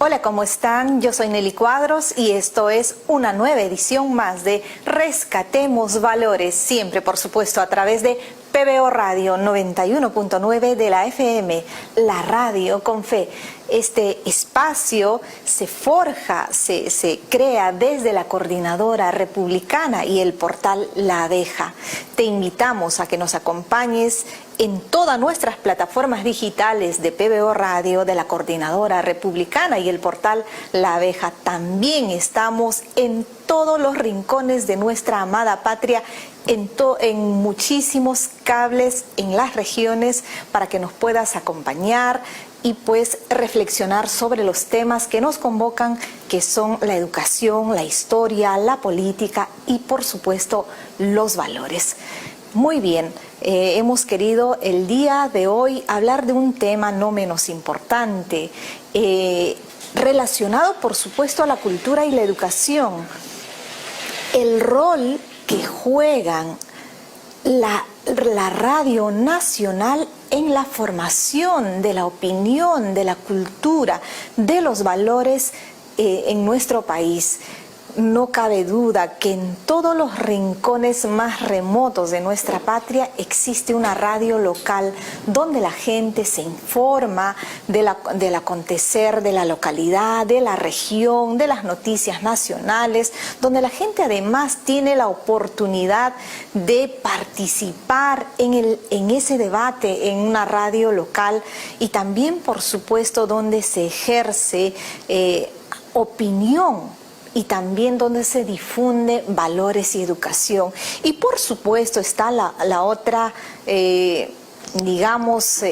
Hola, ¿cómo están? Yo soy Nelly Cuadros y esto es una nueva edición más de Rescatemos Valores, siempre por supuesto a través de PBO Radio 91.9 de la FM, la radio con fe. Este espacio se forja, se crea desde la Coordinadora Republicana y el portal La Abeja. Te invitamos a que nos acompañes en todas nuestras plataformas digitales de PBO Radio, de la Coordinadora Republicana y el portal La Abeja. También estamos en todos los rincones de nuestra amada patria, en muchísimos cables en las regiones para que nos puedas acompañar y pues reflexionar sobre los temas que nos convocan, que son la educación, la historia, la política y por supuesto los valores. Muy bien, hemos querido el día de hoy hablar de un tema no menos importante, relacionado por supuesto a la cultura y la educación. El rol que juegan la radio nacional en la formación de la opinión, de la cultura, de los valores en nuestro país. No cabe duda que en todos los rincones más remotos de nuestra patria existe una radio local donde la gente se informa del acontecer de la localidad, de la región, de las noticias nacionales, donde la gente además tiene la oportunidad de participar en ese debate en una radio local y también, por supuesto, donde se ejerce opinión y también donde se difunde valores y educación. Y por supuesto está la otra, digamos,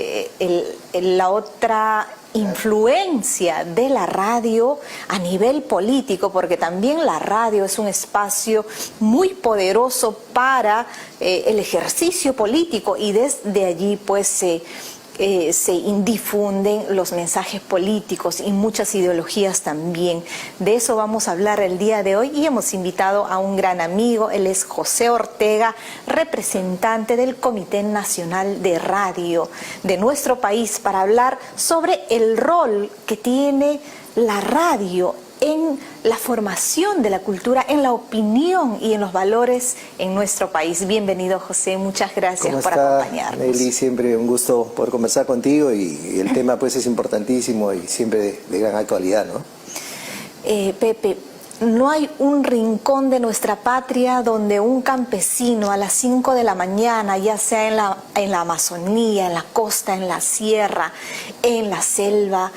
la otra influencia de la radio a nivel político, porque también la radio es un espacio muy poderoso para el ejercicio político y desde allí pues se difunden los mensajes políticos y muchas ideologías también. De eso vamos a hablar el día de hoy y hemos invitado a un gran amigo. Él es José Ortega, representante del Comité Nacional de Radio de nuestro país, para hablar sobre el rol que tiene la radio en la formación de la cultura, en la opinión y en los valores en nuestro país. Bienvenido, José, muchas gracias por acompañarnos. Nelly, siempre un gusto poder conversar contigo y el tema pues es importantísimo y siempre de gran actualidad, ¿no? Pepe, no hay un rincón de nuestra patria donde un campesino a las 5 de la mañana, ya sea en la Amazonía, en la costa, en la sierra, en la selva,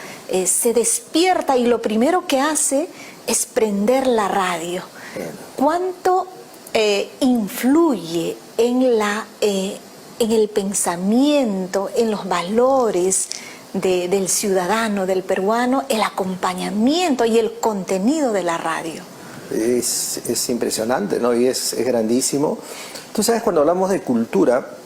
se despierta y lo primero que hace es prender la radio. ¿Cuánto influye en el pensamiento, en los valores del ciudadano, del peruano, el acompañamiento y el contenido de la radio? Es impresionante, ¿no? Y es grandísimo. Tú sabes, cuando hablamos de cultura,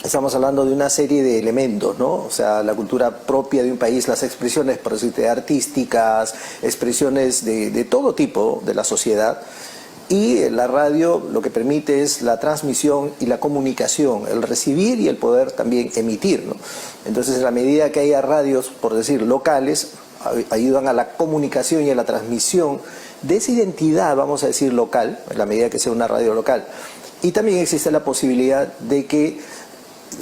estamos hablando de una serie de elementos, ¿no? O sea, la cultura propia de un país, las expresiones, por decirte, artísticas, expresiones de todo tipo de la sociedad. Y la radio lo que permite es la transmisión y la comunicación, el recibir y el poder también emitir, ¿no? Entonces, en la medida que haya radios, por decir, locales, ayudan a la comunicación y a la transmisión de esa identidad, vamos a decir, local, en la medida que sea una radio local. Y también existe la posibilidad de que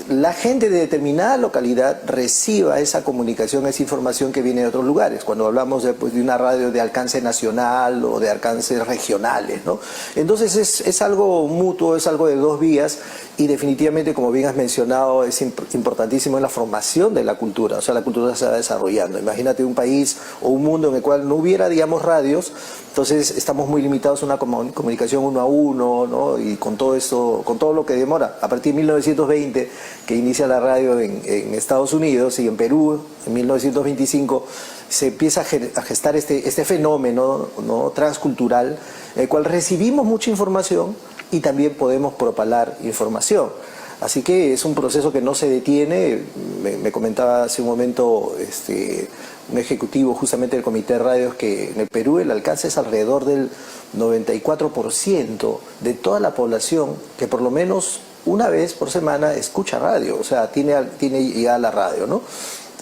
la gente de determinada localidad reciba esa comunicación, esa información que viene de otros lugares. Cuando hablamos de una radio de alcance nacional o de alcances regionales, ¿no? Entonces es algo mutuo, es algo de dos vías y definitivamente, como bien has mencionado, es importantísimo en la formación de la cultura. O sea, la cultura se va desarrollando. Imagínate un país o un mundo en el cual no hubiera, digamos, radios, entonces estamos muy limitados a una comunicación uno a uno, ¿no? Y con todo esto, con todo lo que demora. A partir de 1920, que inicia la radio en Estados Unidos y en Perú, en 1925, se empieza a gestar este fenómeno, ¿no?, transcultural, en el cual recibimos mucha información y también podemos propalar información. Así que es un proceso que no se detiene. Me comentaba hace un momento un ejecutivo justamente del Comité de Radios que en el Perú el alcance es alrededor del 94% de toda la población que por lo menos una vez por semana escucha radio, o sea, tiene ya la radio, ¿no?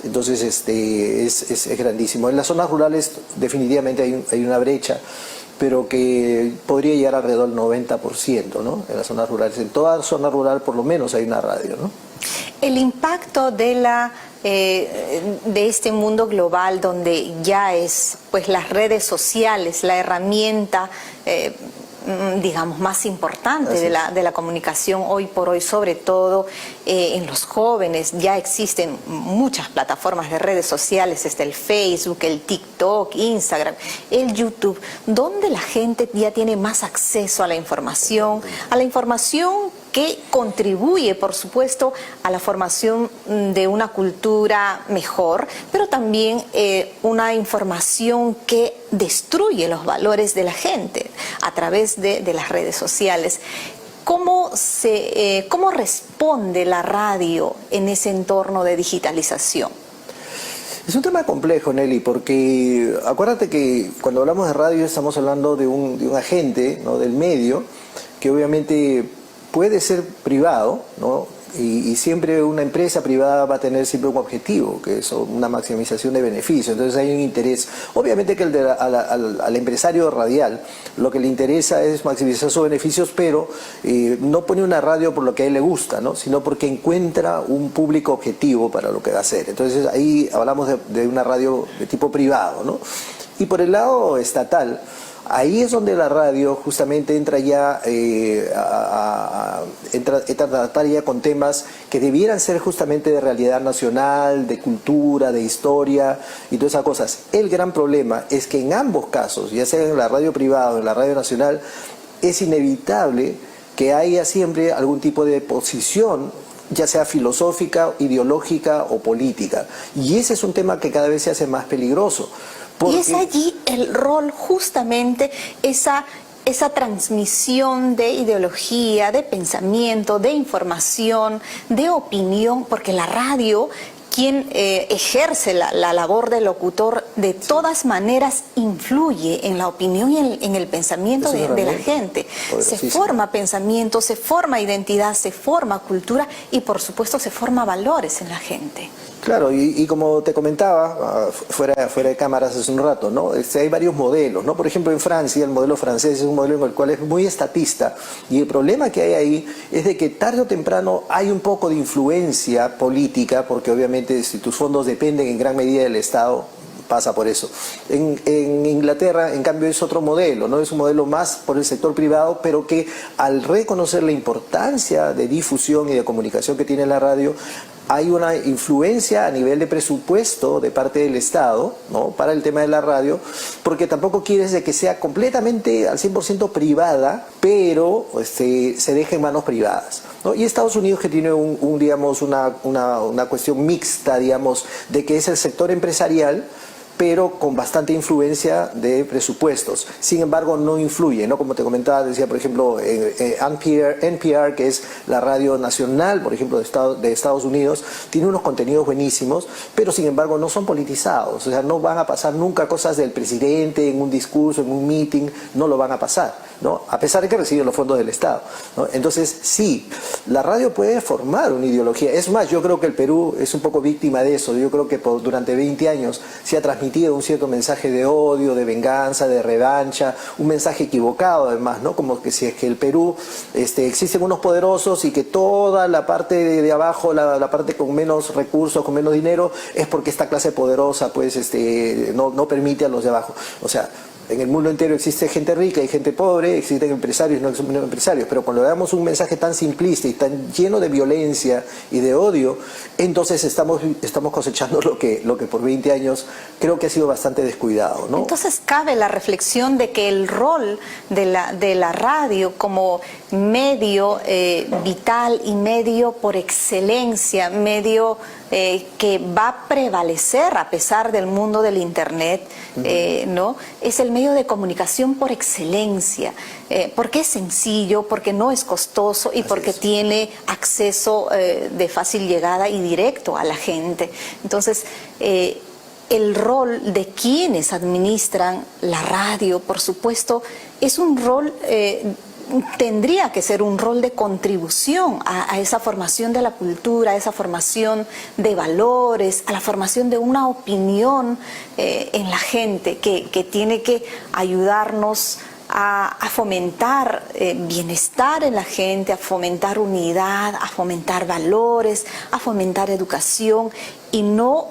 Entonces es grandísimo. En las zonas rurales definitivamente hay una brecha, pero que podría llegar alrededor del 90%, ¿no? En las zonas rurales. En toda zona rural por lo menos hay una radio, ¿no? El impacto de este mundo global donde ya es pues las redes sociales la herramienta digamos más importante de la comunicación hoy por hoy, sobre todo en los jóvenes. Ya existen muchas plataformas de redes sociales, está el Facebook, el TikTok, Instagram, el YouTube, donde la gente ya tiene más acceso a la información que contribuye, por supuesto, a la formación de una cultura mejor, pero también una información que destruye los valores de la gente a través de las redes sociales. ¿Cómo responde la radio en ese entorno de digitalización? Es un tema complejo, Nelly, porque acuérdate que cuando hablamos de radio estamos hablando de un agente, ¿no?, del medio, que obviamente puede ser privado, ¿no? Y siempre una empresa privada va a tener siempre un objetivo, que es una maximización de beneficios. Entonces hay un interés. Obviamente que al empresario radial lo que le interesa es maximizar sus beneficios, pero no pone una radio por lo que a él le gusta, ¿no?, sino porque encuentra un público objetivo para lo que va a hacer. Entonces ahí hablamos de una radio de tipo privado, ¿no? Y por el lado estatal, ahí es donde la radio justamente entra ya entra a tratar ya con temas que debieran ser justamente de realidad nacional, de cultura, de historia y todas esas cosas. El gran problema es que en ambos casos, ya sea en la radio privada o en la radio nacional, es inevitable que haya siempre algún tipo de posición, ya sea filosófica, ideológica o política. Y ese es un tema que cada vez se hace más peligroso. Y es allí el rol, justamente, esa transmisión de ideología, de pensamiento, de información, de opinión, porque la radio, quien ejerce la labor de locutor, de todas maneras influye en la opinión y en el pensamiento de la gente. Se forma pensamiento, se forma identidad, se forma cultura y por supuesto se forma valores en la gente. Claro, y como te comentaba, fuera de cámaras hace un rato, ¿no? Hay varios modelos, ¿no? Por ejemplo, en Francia, el modelo francés es un modelo en el cual es muy estatista, y el problema que hay ahí es de que tarde o temprano hay un poco de influencia política, porque obviamente si tus fondos dependen en gran medida del Estado, pasa por eso. En Inglaterra, en cambio, es otro modelo, ¿no? Es un modelo más por el sector privado, pero que al reconocer la importancia de difusión y de comunicación que tiene la radio, hay una influencia a nivel de presupuesto de parte del Estado, ¿no?, para el tema de la radio, porque tampoco quieres de que sea completamente al 100% privada, pero se deje en manos privadas, ¿no? Y Estados Unidos, que tiene digamos, una cuestión mixta, digamos, de que es el sector empresarial, pero con bastante influencia de presupuestos. Sin embargo, no influye, ¿no? Como te comentaba, decía, por ejemplo, NPR, que es la radio nacional, por ejemplo, de Estados Unidos, tiene unos contenidos buenísimos, pero sin embargo no son politizados. O sea, no van a pasar nunca cosas del presidente en un discurso, en un meeting, no lo van a pasar, ¿no? A pesar de que reciben los fondos del Estado, ¿no? Entonces, sí, la radio puede formar una ideología. Es más, yo creo que el Perú es un poco víctima de eso. Yo creo que durante 20 años se ha transmitido un cierto mensaje de odio, de venganza, de revancha, un mensaje equivocado además, ¿no? Como que si es que el Perú existen unos poderosos y que toda la parte de abajo, la parte con menos recursos, con menos dinero, es porque esta clase poderosa pues no permite a los de abajo. O sea, en el mundo entero existe gente rica y gente pobre, existen empresarios y no empresarios, pero cuando le damos un mensaje tan simplista y tan lleno de violencia y de odio, entonces estamos cosechando lo que por 20 años creo que ha sido bastante descuidado, ¿no? Entonces cabe la reflexión de que el rol de la radio como medio vital y medio por excelencia, medio que va a prevalecer a pesar del mundo del Internet, ¿no? Es el medio de comunicación por excelencia, porque es sencillo, porque no es costoso y porque tiene acceso de fácil llegada y directo a la gente. Entonces, el rol de quienes administran la radio, por supuesto, es un rol tendría que ser un rol de contribución a esa formación de la cultura, a esa formación de valores, a la formación de una opinión en la gente que tiene que ayudarnos a fomentar bienestar en la gente, a fomentar unidad, a fomentar valores, a fomentar educación y no,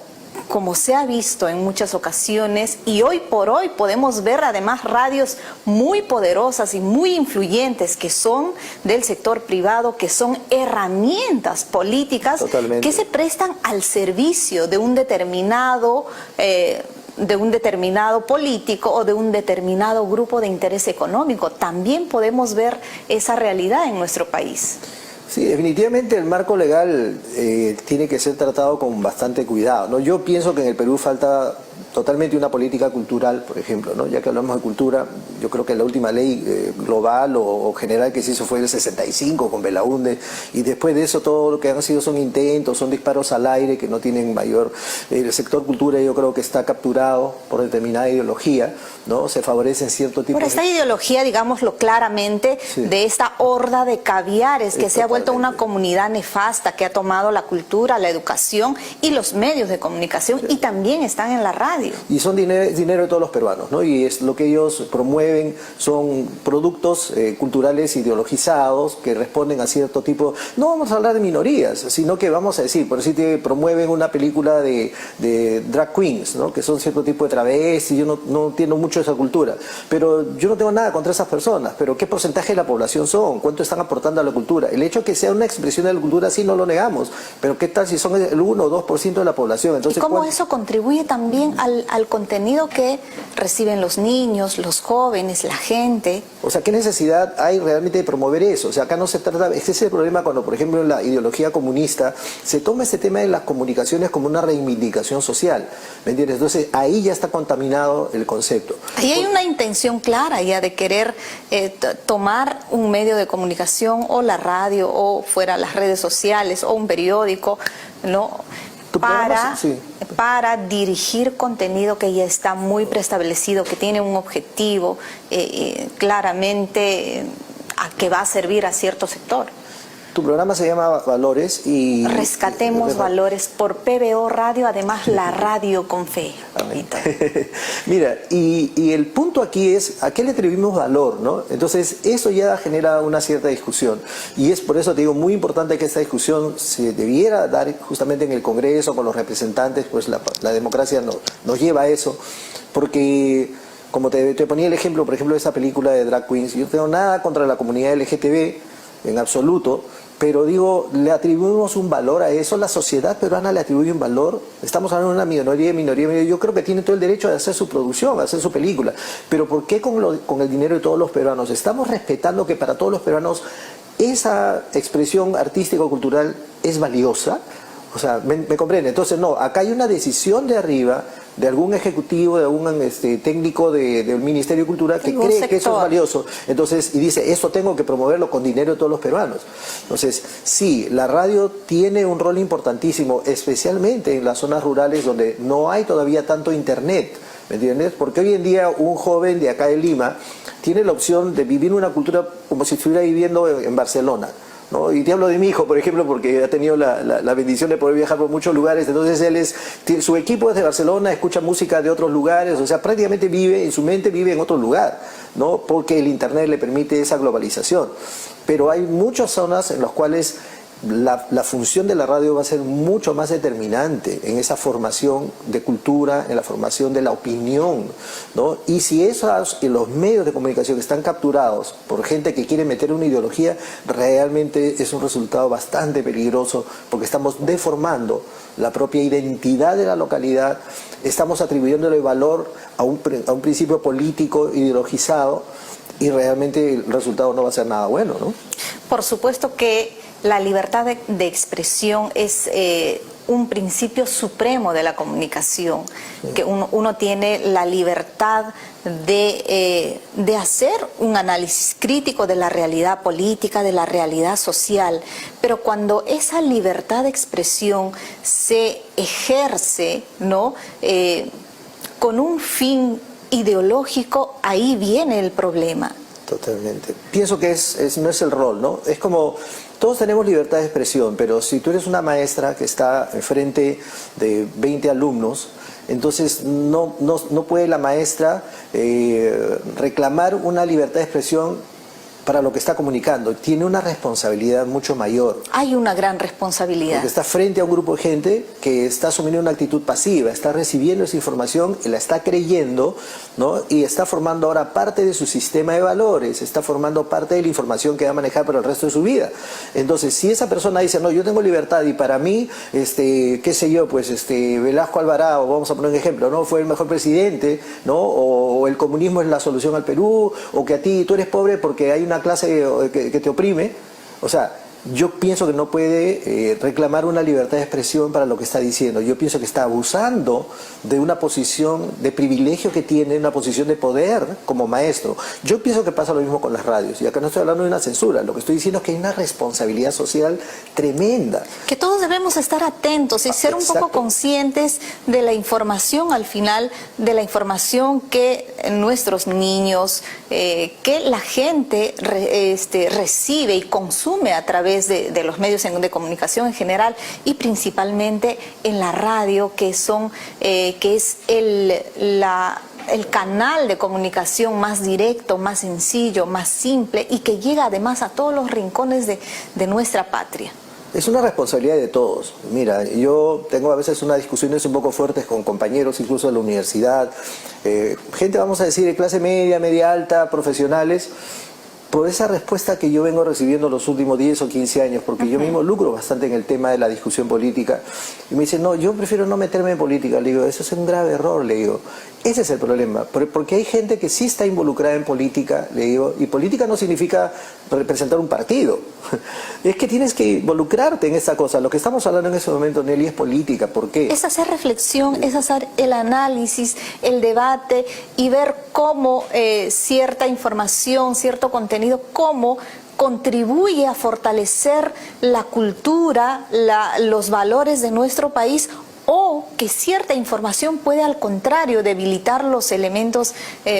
como se ha visto en muchas ocasiones, y hoy por hoy podemos ver además radios muy poderosas y muy influyentes que son del sector privado, que son herramientas políticas. Totalmente. Que se prestan al servicio de un determinado político o de un determinado grupo de interés económico. También podemos ver esa realidad en nuestro país. Sí, definitivamente el marco legal tiene que ser tratado con bastante cuidado, ¿no? Yo pienso que en el Perú falta totalmente una política cultural, por ejemplo, ¿no? Ya que hablamos de cultura, yo creo que la última ley global o general que se hizo fue el 65 con Belaúnde, y después de eso todo lo que han sido son intentos, son disparos al aire que no tienen mayor... El sector cultura yo creo que está capturado por determinada ideología, ¿no? Se favorecen cierto tipo de... Por esta ideología, digámoslo claramente, sí, de esta horda de caviares que se ha vuelto una comunidad nefasta, que ha tomado la cultura, la educación y los medios de comunicación, sí, y también están en la radio. Y son dinero de todos los peruanos, ¿no? Y es lo que ellos promueven, son productos culturales ideologizados que responden a cierto tipo... No vamos a hablar de minorías, sino que vamos a decir, por decir, promueven una película de drag queens, ¿no? Que son cierto tipo de travestis. Yo no entiendo mucho esa cultura, pero yo no tengo nada contra esas personas, pero ¿qué porcentaje de la población son? ¿Cuánto están aportando a la cultura? El hecho de que sea una expresión de la cultura, sí, no lo negamos, pero ¿qué tal si son el 1 o 2% de la población? Entonces, ¿y cómo eso contribuye también al contenido que reciben los niños, los jóvenes, la gente? O sea, ¿qué necesidad hay realmente de promover eso? O sea, acá no se trata... Ese es el problema cuando, por ejemplo, en la ideología comunista se toma este tema de las comunicaciones como una reivindicación social, ¿me entiendes? Entonces, ahí ya está contaminado el concepto. Ahí hay una intención clara ya de querer tomar un medio de comunicación, o la radio, o fuera las redes sociales, o un periódico, ¿no? Para dirigir contenido que ya está muy preestablecido, que tiene un objetivo claramente que va a servir a cierto sector. Tu programa se llama Valores y... Rescatemos Valores por PBO Radio, además la radio con fe. Mira, y el punto aquí es, ¿a qué le atribuimos valor, no? Entonces, eso ya genera una cierta discusión. Y es por eso, te digo, muy importante que esta discusión se debiera dar justamente en el Congreso, con los representantes, pues la democracia nos lleva a eso, porque... Como te ponía el ejemplo, por ejemplo, de esa película de Drag Queens, yo no tengo nada contra la comunidad LGTB, en absoluto, pero digo, le atribuimos un valor a eso, la sociedad peruana le atribuye un valor. Estamos hablando de una minoría, yo creo que tiene todo el derecho de hacer su producción, de hacer su película, pero ¿por qué con el dinero de todos los peruanos? ¿Estamos respetando que para todos los peruanos esa expresión artística o cultural es valiosa? O sea, ¿me comprende? Entonces, no, acá hay una decisión de arriba, de algún ejecutivo, de algún técnico del Ministerio de Cultura que cree que eso es valioso. Entonces, y dice, esto tengo que promoverlo con dinero de todos los peruanos. Entonces, sí, la radio tiene un rol importantísimo, especialmente en las zonas rurales donde no hay todavía tanto internet, ¿me entiendes? Porque hoy en día un joven de acá de Lima tiene la opción de vivir una cultura como si estuviera viviendo en Barcelona, ¿no? Y te hablo de mi hijo, por ejemplo, porque ha tenido la bendición de poder viajar por muchos lugares. Entonces su equipo es de Barcelona, escucha música de otros lugares, o sea, prácticamente en su mente vive en otro lugar, ¿no? Porque el internet le permite esa globalización. Pero hay muchas zonas en las cuales la función de la radio va a ser mucho más determinante en esa formación de cultura, en la formación de la opinión, ¿no? Y si los medios de comunicación están capturados por gente que quiere meter una ideología, realmente es un resultado bastante peligroso, porque estamos deformando la propia identidad de la localidad, estamos atribuyéndole valor a un principio político ideologizado, y realmente el resultado no va a ser nada bueno, ¿no? Por supuesto que la libertad de expresión es un principio supremo de la comunicación, sí, que uno tiene la libertad de hacer un análisis crítico de la realidad política, de la realidad social, pero cuando esa libertad de expresión se ejerce, ¿no? Con un fin ideológico, ahí viene el problema. Totalmente. Pienso que no es el rol, ¿no? Es como, todos tenemos libertad de expresión, pero si tú eres una maestra que está enfrente de 20 alumnos, entonces no puede la maestra reclamar una libertad de expresión para lo que está comunicando. Tiene una responsabilidad mucho mayor. Hay una gran responsabilidad. Porque está frente a un grupo de gente que está asumiendo una actitud pasiva, está recibiendo esa información, la está creyendo, ¿no? Y está formando ahora parte de su sistema de valores, está formando parte de la información que va a manejar para el resto de su vida. Entonces, si esa persona dice, no, yo tengo libertad y para mí, qué sé yo, pues Velasco Alvarado, vamos a poner un ejemplo, ¿no? Fue el mejor presidente, ¿no? O el comunismo es la solución al Perú, o que a ti tú eres pobre porque hay una clase que te oprime. O sea, yo pienso que no puede reclamar una libertad de expresión para lo que está diciendo. Yo pienso que está abusando de una posición de privilegio que tiene, una posición de poder como maestro. Yo pienso que pasa lo mismo con las radios. Y acá no estoy hablando de una censura. Lo que estoy diciendo es que hay una responsabilidad social tremenda. Que todos debemos estar atentos y ser un poco conscientes de la información al final, de la información que nuestros niños, que la gente recibe y consume a través de los medios de comunicación en general y principalmente en la radio, que es el canal de comunicación más directo, más sencillo, más simple y que llega además a todos los rincones de nuestra patria. Es una responsabilidad de todos. Mira, yo tengo a veces unas discusiones un poco fuertes con compañeros, incluso de la universidad, gente, vamos a decir, de clase media, media alta, profesionales, por esa respuesta que yo vengo recibiendo los últimos 10 o 15 años, porque yo me involucro bastante en el tema de la discusión política, y me dicen, no, yo prefiero no meterme en política. Le digo, eso es un grave error, le digo. Ese es el problema, porque hay gente que sí está involucrada en política, le digo, y política no significa representar un partido. Es que tienes que involucrarte en esta cosa. Lo que estamos hablando en ese momento, Nelly, es política. ¿Por qué? Es hacer reflexión, es hacer el análisis, el debate y ver cómo cierta información, cierto contenido, cómo contribuye a fortalecer la cultura, los valores de nuestro país, o que cierta información puede al contrario debilitar los elementos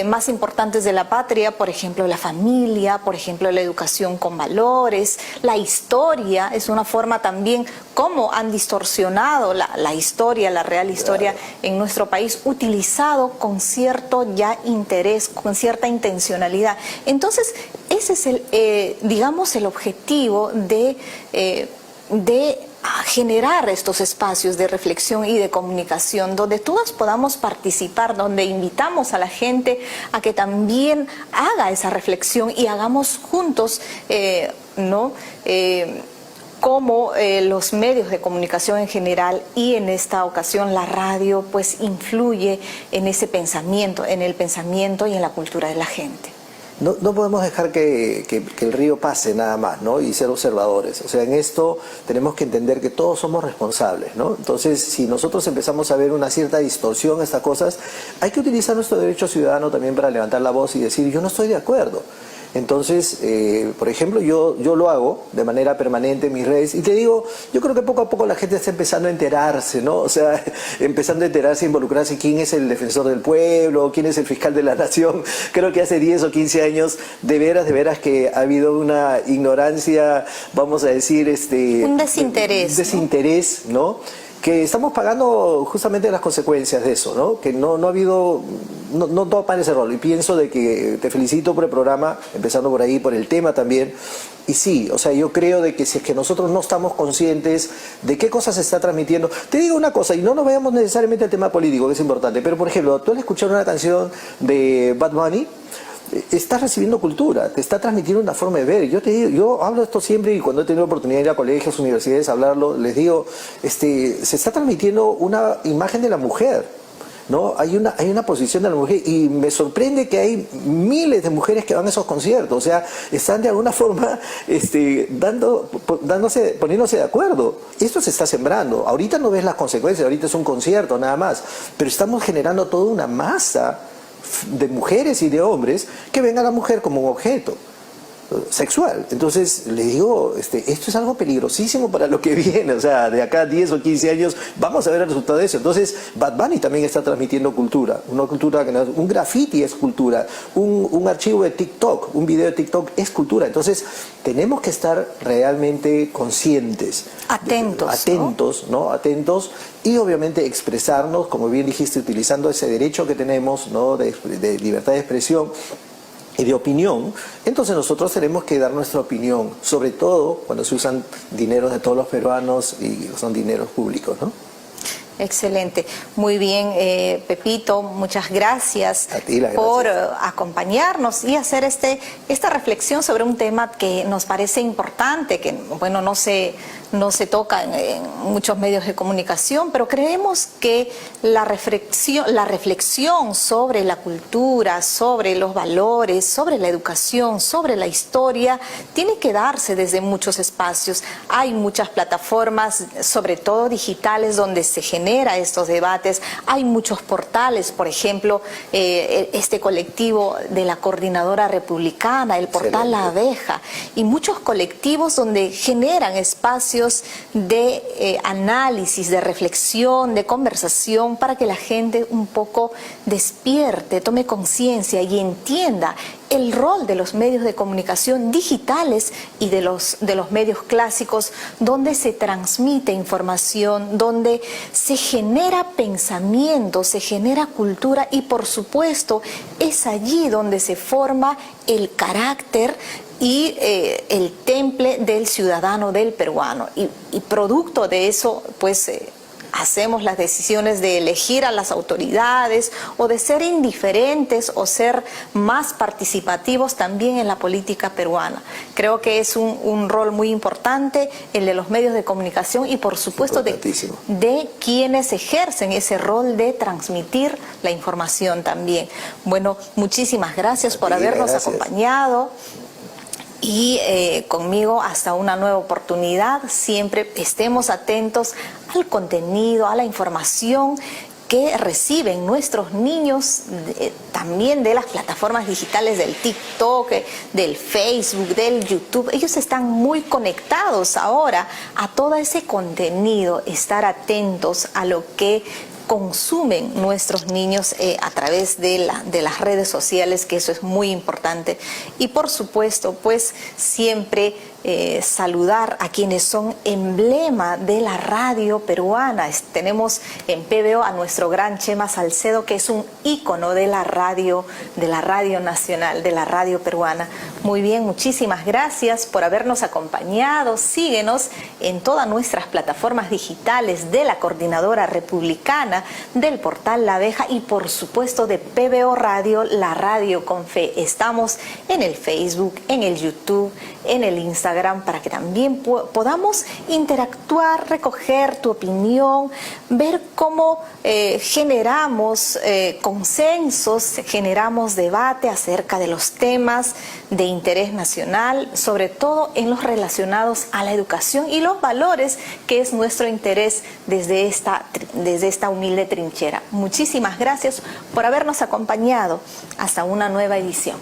más importantes de la patria, por ejemplo la familia, por ejemplo la educación con valores, la historia es una forma también como han distorsionado la historia, la real historia en nuestro país, utilizado con cierto ya interés, con cierta intencionalidad. Entonces ese es digamos el objetivo de generar estos espacios de reflexión y de comunicación donde todos podamos participar, donde invitamos a la gente a que también haga esa reflexión y hagamos juntos, cómo los medios de comunicación en general y en esta ocasión la radio pues influye en ese pensamiento, en el pensamiento y en la cultura de la gente. No podemos dejar que el río pase nada más, ¿no? Y ser observadores. O sea, en esto tenemos que entender que todos somos responsables, ¿no? Entonces, si nosotros empezamos a ver una cierta distorsión en estas cosas, hay que utilizar nuestro derecho ciudadano también para levantar la voz y decir, yo no estoy de acuerdo. Entonces, por ejemplo, yo lo hago de manera permanente en mis redes y te digo, yo creo que poco a poco la gente está empezando a enterarse, ¿no? O sea, empezando a enterarse, a involucrarse quién es el defensor del pueblo, quién es el fiscal de la nación. Creo que hace 10 o 15 años, de veras que ha habido una ignorancia, vamos a decir, un desinterés. Un desinterés, ¿no? Que estamos pagando justamente las consecuencias de eso, ¿no? Que no ha habido, no toman ese rol. Y pienso de que te felicito por el programa, empezando por ahí, por el tema también. Y sí, o sea, yo creo de que si es que nosotros no estamos conscientes de qué cosas se está transmitiendo. Te digo una cosa, y no nos vayamos necesariamente al tema político, que es importante, pero por ejemplo, tú al escuchar una canción de Bad Bunny, estás recibiendo cultura, te está transmitiendo una forma de ver. Yo te digo, yo hablo esto siempre y cuando he tenido la oportunidad de ir a colegios, universidades a hablarlo, les digo, se está transmitiendo una imagen de la mujer, ¿no? Hay una posición de la mujer y me sorprende que hay miles de mujeres que van a esos conciertos, o sea, están de alguna forma poniéndose de acuerdo. Esto se está sembrando. Ahorita no ves las consecuencias, ahorita es un concierto nada más, pero estamos generando toda una masa de mujeres y de hombres que ven a la mujer como un objeto. sexual. Entonces le digo, esto es algo peligrosísimo para lo que viene, o sea, de acá a 10 o 15 años vamos a ver el resultado de eso. Entonces Bad Bunny también está transmitiendo cultura, una cultura, un graffiti es cultura, un archivo de TikTok, un video de TikTok es cultura. Entonces tenemos que estar realmente conscientes, atentos, ¿no? Atentos, y obviamente expresarnos, como bien dijiste, utilizando ese derecho que tenemos, ¿no? de libertad de expresión y de opinión. Entonces nosotros tenemos que dar nuestra opinión, sobre todo cuando se usan dineros de todos los peruanos y son dineros públicos, ¿no? Excelente, muy bien, Pepito, muchas gracias por acompañarnos y hacer esta reflexión sobre un tema que nos parece importante, que bueno, no se toca en muchos medios de comunicación, pero creemos que la reflexión sobre la cultura, sobre los valores, sobre la educación, sobre la historia, tiene que darse desde muchos espacios. Hay muchas plataformas, sobre todo digitales, donde se genera estos debates. Hay muchos portales, por ejemplo, este colectivo de la Coordinadora Republicana, el portal La Abeja, y muchos colectivos donde generan espacios de análisis, de reflexión, de conversación, para que la gente un poco despierte, tome conciencia y entienda el rol de los medios de comunicación digitales y de los medios clásicos, donde se transmite información, donde se genera pensamiento, se genera cultura, y por supuesto es allí donde se forma el carácter y el temple del ciudadano, del peruano, y producto de eso pues hacemos las decisiones de elegir a las autoridades o de ser indiferentes o ser más participativos también en la política peruana. Creo que es un rol muy importante el de los medios de comunicación y por supuesto de quienes ejercen ese rol de transmitir la información también. Bueno, muchísimas gracias por habernos acompañado. Y conmigo hasta una nueva oportunidad. Siempre estemos atentos al contenido, a la información que reciben nuestros niños, también de las plataformas digitales del TikTok, del Facebook, del YouTube. Ellos están muy conectados ahora a todo ese contenido, estar atentos a lo que consumen nuestros niños a través de las redes sociales, que eso es muy importante. Y por supuesto, pues siempre saludar a quienes son emblema de la radio peruana. Tenemos en PBO a nuestro gran Chema Salcedo, que es un ícono de la radio nacional, de la radio peruana. Muy bien, muchísimas gracias por habernos acompañado. Síguenos en todas nuestras plataformas digitales de la Coordinadora Republicana, del portal La Abeja y por supuesto de PBO Radio, la radio con fe. Estamos en el Facebook, en el YouTube, en el Instagram, para que también podamos interactuar, recoger tu opinión, ver cómo generamos consensos, generamos debate acerca de los temas de interés nacional, sobre todo en los relacionados a la educación y los valores, que es nuestro interés desde esta humilde trinchera. Muchísimas gracias por habernos acompañado. Hasta una nueva edición.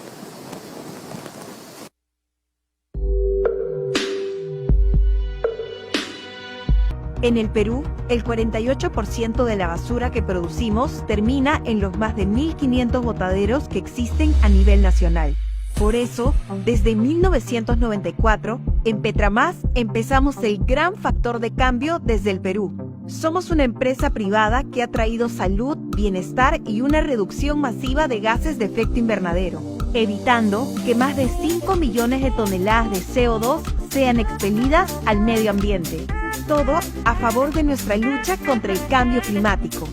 En el Perú, el 48% de la basura que producimos termina en los más de 1.500 botaderos que existen a nivel nacional. Por eso, desde 1994, en Petramás empezamos el gran factor de cambio desde el Perú. Somos una empresa privada que ha traído salud, bienestar y una reducción masiva de gases de efecto invernadero, evitando que más de 5 millones de toneladas de CO2 sean expelidas al medio ambiente. Todo a favor de nuestra lucha contra el cambio climático.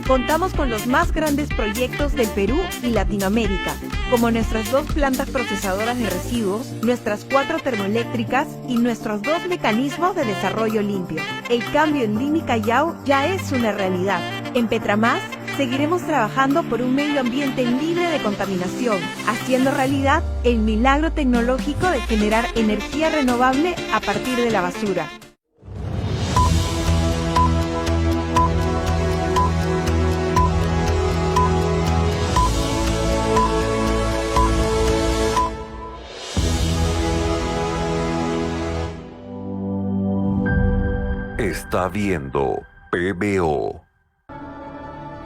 Contamos con los más grandes proyectos del Perú y Latinoamérica, como nuestras 2 plantas procesadoras de residuos, nuestras 4 termoeléctricas y nuestros 2 mecanismos de desarrollo limpio. El cambio en Lima y Callao ya es una realidad. En Petramás seguiremos trabajando por un medio ambiente libre de contaminación, haciendo realidad el milagro tecnológico de generar energía renovable a partir de la basura. Está viendo PBO.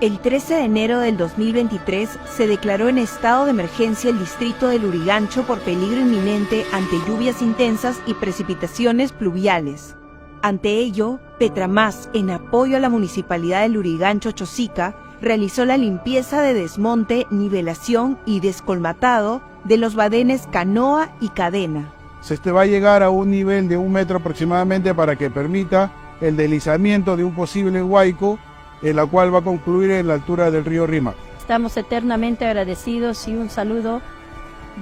El 13 de enero del 2023 se declaró en estado de emergencia el distrito de Lurigancho por peligro inminente ante lluvias intensas y precipitaciones pluviales. Ante ello, Petramás, en apoyo a la municipalidad de Lurigancho Chosica, realizó la limpieza de desmonte, nivelación y descolmatado de los badenes Canoa y Cadena. Se va a llegar a un nivel de 1 metro aproximadamente para que permita el deslizamiento de un posible huaico, en la cual va a concluir en la altura del río Rímac. Estamos eternamente agradecidos y un saludo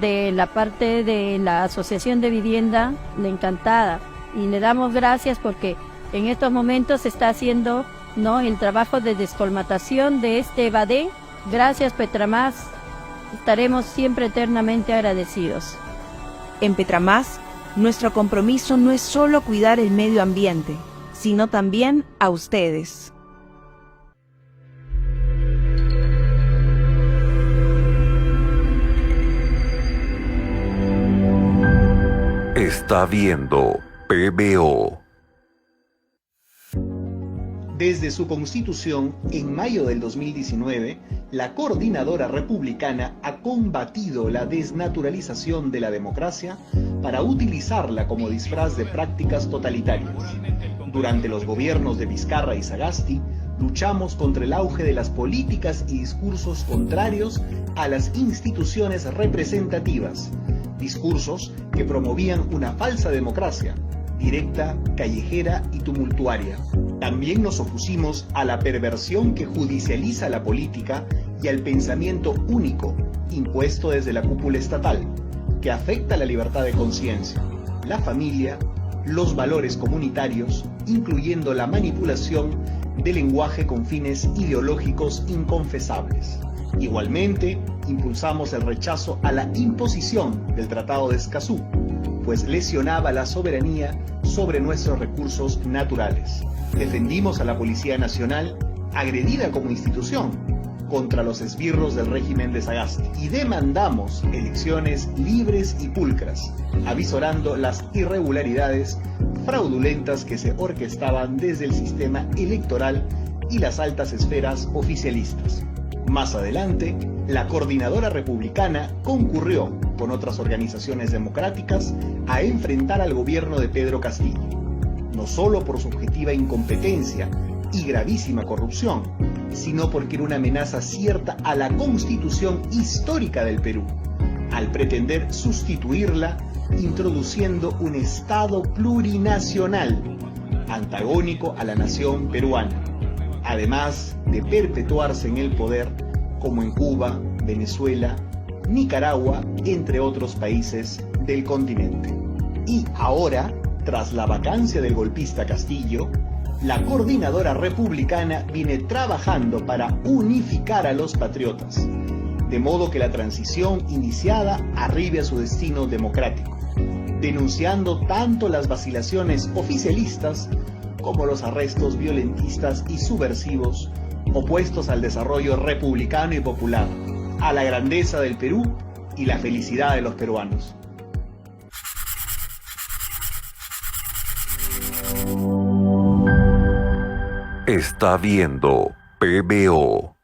de la parte de la Asociación de Vivienda La Encantada. Y le damos gracias porque en estos momentos se está haciendo el trabajo de descolmatación de este badén. Gracias, Petramás. Estaremos siempre eternamente agradecidos. En Petramás, nuestro compromiso no es solo cuidar el medio ambiente, sino también a ustedes. Está viendo PBO. Desde su constitución, en mayo del 2019, la Coordinadora Republicana ha combatido la desnaturalización de la democracia para utilizarla como disfraz de prácticas totalitarias. Durante los gobiernos de Vizcarra y Sagasti, luchamos contra el auge de las políticas y discursos contrarios a las instituciones representativas, discursos que promovían una falsa democracia, directa, callejera y tumultuaria. También nos opusimos a la perversión que judicializa la política y al pensamiento único impuesto desde la cúpula estatal, que afecta la libertad de conciencia, la familia, los valores comunitarios, incluyendo la manipulación del lenguaje con fines ideológicos inconfesables. Igualmente, impulsamos el rechazo a la imposición del Tratado de Escazú, pues lesionaba la soberanía sobre nuestros recursos naturales. Defendimos a la Policía Nacional, agredida como institución, contra los esbirros del régimen de Sagasti, y demandamos elecciones libres y pulcras, avisorando las irregularidades fraudulentas que se orquestaban desde el sistema electoral y las altas esferas oficialistas. Más adelante, la Coordinadora Republicana concurrió con otras organizaciones democráticas a enfrentar al gobierno de Pedro Castillo, no solo por su objetiva incompetencia y gravísima corrupción, sino porque era una amenaza cierta a la Constitución histórica del Perú, al pretender sustituirla introduciendo un Estado plurinacional, antagónico a la nación peruana, además de perpetuarse en el poder como en Cuba, Venezuela, Nicaragua, entre otros países del continente. Y ahora, tras la vacancia del golpista Castillo, la Coordinadora Republicana viene trabajando para unificar a los patriotas, de modo que la transición iniciada arribe a su destino democrático, denunciando tanto las vacilaciones oficialistas como los arrestos violentistas y subversivos opuestos al desarrollo republicano y popular, a la grandeza del Perú y la felicidad de los peruanos. Está viendo PBO.